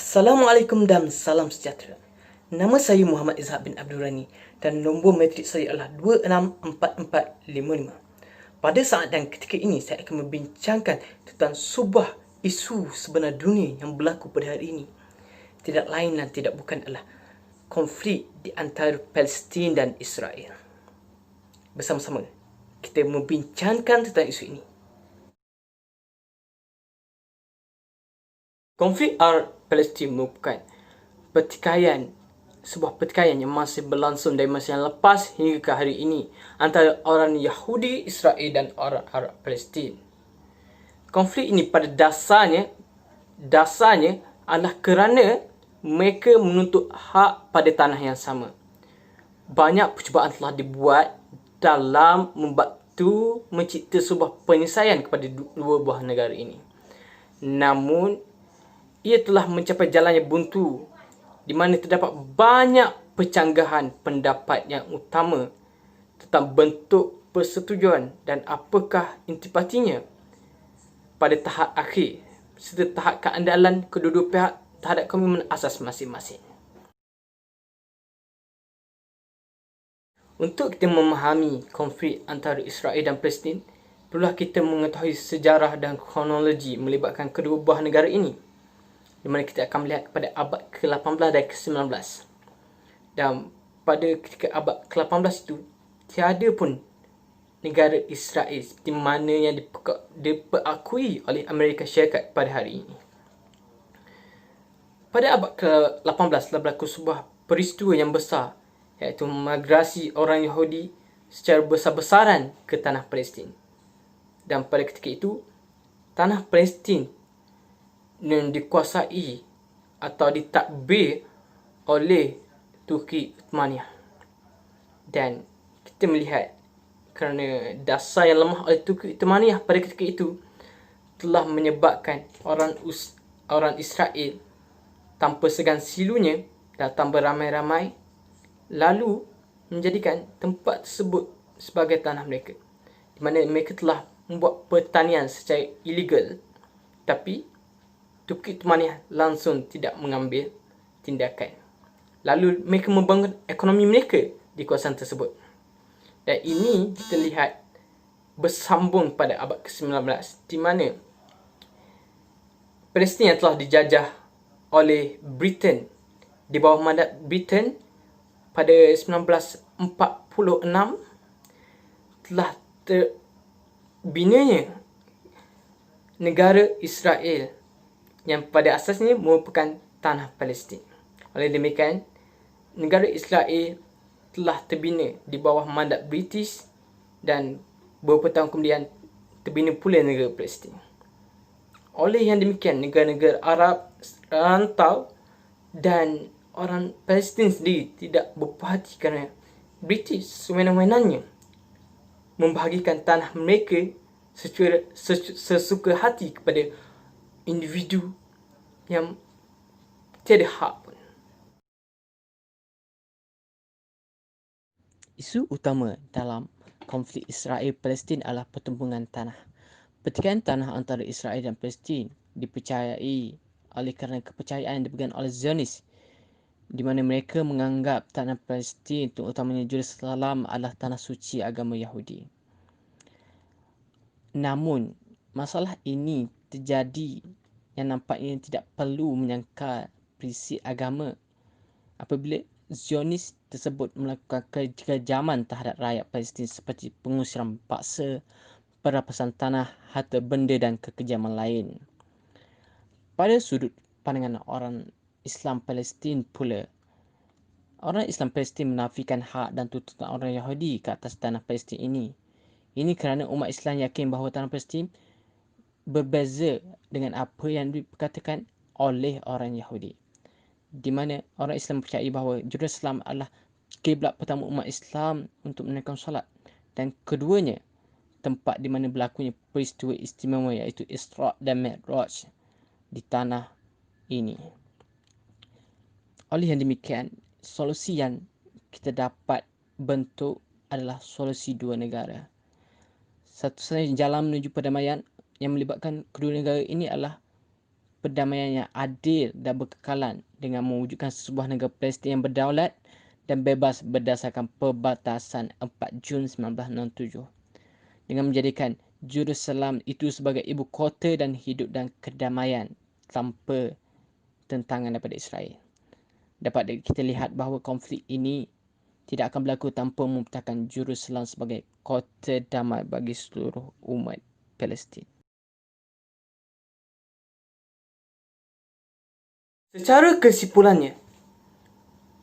Assalamualaikum dan salam sejahtera. Nama saya Muhammad Izhaq bin Abdul Rani dan nombor matrik saya adalah 264455. Pada saat dan ketika ini saya akan membincangkan tentang sebuah isu sebenar dunia yang berlaku pada hari ini. Tidak lain dan tidak bukan adalah konflik di antara Palestin dan Israel. Bersama-sama kita membincangkan tentang isu ini. Konflik Palestin merupakan sebuah pertikaian yang masih berlangsung dari masa yang lepas hingga ke hari ini antara orang Yahudi Israel dan orang Arab Palestin. Konflik ini pada dasarnya adalah kerana mereka menuntut hak pada tanah yang sama. Banyak percubaan telah dibuat dalam membantu mencipta sebuah penyelesaian kepada dua buah negara ini. Namun ia telah mencapai jalan yang buntu, di mana terdapat banyak pencanggahan pendapat yang utama tentang bentuk persetujuan dan apakah intipatinya pada tahap akhir serta tahap keandalan kedua-dua pihak terhadap komitmen asas masing-masing. Untuk kita memahami konflik antara Israel dan Palestin, perlulah kita mengetahui sejarah dan kronologi melibatkan kedua buah negara ini, di mana kita akan melihat kepada abad ke-18 dan ke-19. Dan pada ketika abad ke-18 itu, tiada pun negara Israel seperti mana yang diperakui oleh Amerika Syarikat pada hari ini. Pada abad ke-18 telah berlaku sebuah peristiwa yang besar, iaitu migrasi orang Yahudi secara besar-besaran ke tanah Palestin. Dan pada ketika itu, tanah Palestin yang dikuasai atau ditadbir oleh Turki Uthmaniyah. Dan kita melihat kerana dasar yang lemah oleh Turki Uthmaniyah pada ketika itu telah menyebabkan orang Israel tanpa segan silunya datang beramai-ramai lalu menjadikan tempat tersebut sebagai tanah mereka, di mana mereka telah membuat pertanian secara ilegal, tapi Turki Uthmaniyah langsung tidak mengambil tindakan. Lalu mereka membangun ekonomi mereka di kawasan tersebut. Dan ini kita lihat bersambung pada abad ke-19, di mana Palestin yang telah dijajah oleh Britain di bawah mandat Britain pada 1946 telah terbinanya negara Israel yang pada asasnya merupakan tanah Palestin. Oleh demikian, negara Israel telah terbina di bawah mandat British dan beberapa tahun kemudian terbina pula negara Palestin. Oleh yang demikian, negara-negara Arab rantau dan orang Palestin sendiri tidak berpuas hati kerana British sewenang-wenangnya membahagikan tanah mereka sesuka hati kepada individu yang tiada hak pun. Isu utama dalam konflik Israel-Palestin adalah pertempuran tanah. Pertikaian tanah antara Israel dan Palestin dipercayai oleh kerana kepercayaan yang dipegang oleh Zionis, di mana mereka menganggap tanah Palestin, terutamanya Jerusalem, adalah tanah suci agama Yahudi. Namun, masalah ini terjadi yang nampaknya tidak perlu menyangkal prinsip agama apabila Zionis tersebut melakukan kekejaman terhadap rakyat Palestin seperti pengusiran paksa, perampasan tanah, harta benda dan kekejaman lain. Pada sudut pandangan orang Islam Palestin pula, orang Islam Palestin menafikan hak dan tuntutan orang Yahudi ke atas tanah Palestin ini. Ini kerana umat Islam yakin bahawa tanah Palestin berbeza dengan apa yang dikatakan oleh orang Yahudi, di mana orang Islam percaya bahawa Jerusalem adalah kiblat pertama umat Islam untuk menunaikan solat, dan keduanya tempat di mana berlakunya peristiwa istimewa iaitu Isra' dan Mi'raj di tanah ini. Oleh yang demikian, solusi yang kita dapat bentuk adalah solusi dua negara. Satu-satunya jalan menuju perdamaian yang melibatkan kedua negara ini adalah perdamaian yang adil dan berkekalan dengan mewujudkan sebuah negara Palestin yang berdaulat dan bebas berdasarkan perbatasan 4 Jun 1967 dengan menjadikan Jerusalem itu sebagai ibu kota dan hidup dan kedamaian tanpa tentangan daripada Israel. Dapat kita lihat bahawa konflik ini tidak akan berlaku tanpa mempertahankan Jerusalem sebagai kota damai bagi seluruh umat Palestin. Secara kesimpulannya,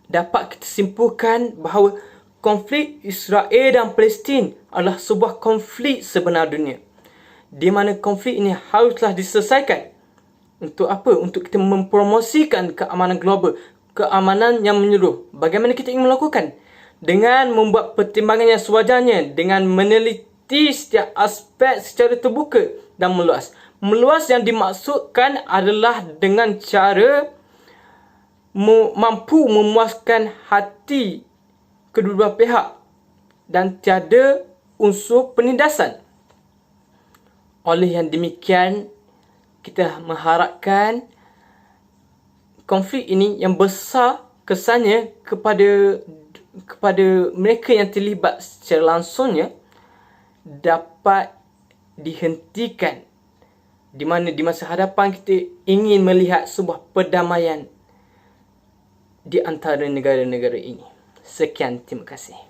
dapat kita simpulkan bahawa konflik Israel dan Palestin adalah sebuah konflik sebenar dunia, di mana konflik ini haruslah diselesaikan. Untuk apa? Untuk kita mempromosikan keamanan global, keamanan yang menyeluruh. Bagaimana kita ingin melakukan? Dengan membuat pertimbangan yang sewajarnya, dengan meneliti setiap aspek secara terbuka dan meluas. Meluas yang dimaksudkan adalah dengan cara mampu memuaskan hati kedua-dua pihak dan tiada unsur penindasan. Oleh yang demikian, kita mengharapkan konflik ini yang besar kesannya kepada mereka yang terlibat secara langsungnya dapat dihentikan, di mana di masa hadapan kita ingin melihat sebuah perdamaian di antara negara-negara ini. Sekian, terima kasih.